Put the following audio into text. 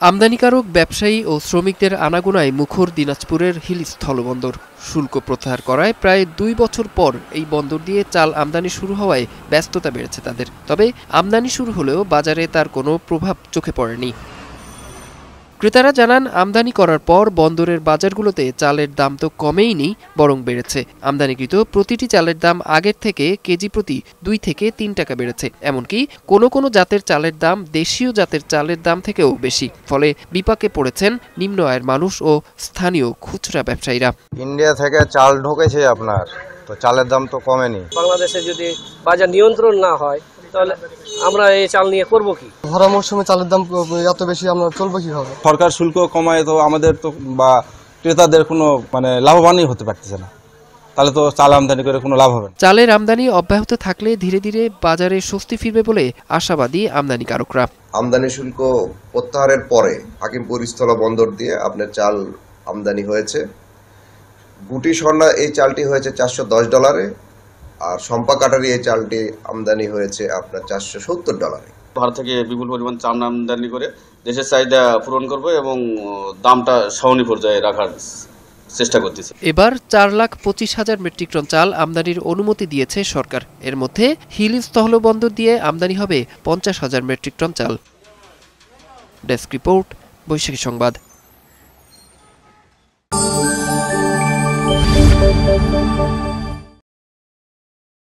আমদানিকারক ব্যবসায়ী ও শ্রমিকদের আনাগোনায় মুখর দিনাজপুরের হিলি স্থলবন্দর। শুল্ক প্রত্যাহার করায় প্রায় ২ বছর পর এই বন্দর দিয়ে চাল আমদানি শুরু হওয়ায় ব্যস্ততা বেড়েছে তাদের। তবে আমদানি শুরু হলেও বাজারে তার কোনো প্রভাব চোখে পড়েনি। ক্রেতারা জানান, আমদানি করার পর বন্দরের বাজারগুলোতে চালের দাম তো কমেইনি, বরং বেড়েছে। আমদানিকৃত প্রতিটি চালের দাম আগের থেকে কেজি প্রতি ২ থেকে ৩ টাকা বেড়েছে। এমনকি কোনো কোনো জাতের চালের দাম দেশীয় জাতের চালের দাম থেকেও বেশি। ফলে বিপাকে পড়েছেন নিম্ন আয়ের মানুষ ও স্থানীয় খুচরা ব্যবসায়ীরা। ইন্ডিয়া থেকে চাল ঢুকেছে আপনার, তো চালের দাম তো কমেনি। বাংলাদেশে যদি বাজার নিয়ন্ত্রণ না হয় তাহলে আমরা এই চাল নিয়ে করব কি? ভরা মৌসুমে চালের দাম এত বেশি, আমরা চলবো কিভাবে? সরকার শুল্ক কমায় তো আমাদের তো বা ক্রেতাদের কোনো লাভবানই হতে পারতেছে না, তাহলে তো চাল আমদানি করে কোনো লাভ হবে না। চালের আমদানি অব্যাহত থাকলে ধীরে ধীরে বাজারে স্বস্তি ফিরবে বলে আশাবাদী আমদানিকারকরা। আমদানি শুল্ক প্রত্যাহারের পরে হাকিমপুর স্থলবন্দর দিয়ে আপনার চাল আমদানি হয়েছে। গুটি স্বর্ণা এই চালটি হয়েছে $410, আর সম্পা কাটারি এই চালটি আমদানি হয়েছে আপনার $470। ভারত থেকে বিপুল পরিমাণ চাল আমদানি করে দেশের চাহিদা পূরণ করব এবং দামটা সহনীয় পর্যায়ে রাখার চেষ্টা করতেছে। এবার ৪,২৫,০০০ মেট্রিক টন চাল আমদানির অনুমতি দিয়েছে সরকার। এর মধ্যে হিলি স্থলবন্দর দিয়ে আমদানি হবে ৫০,০০০ মেট্রিক টন চাল। ডেস্ক রিপোর্ট, বৈশাখী সংবাদ।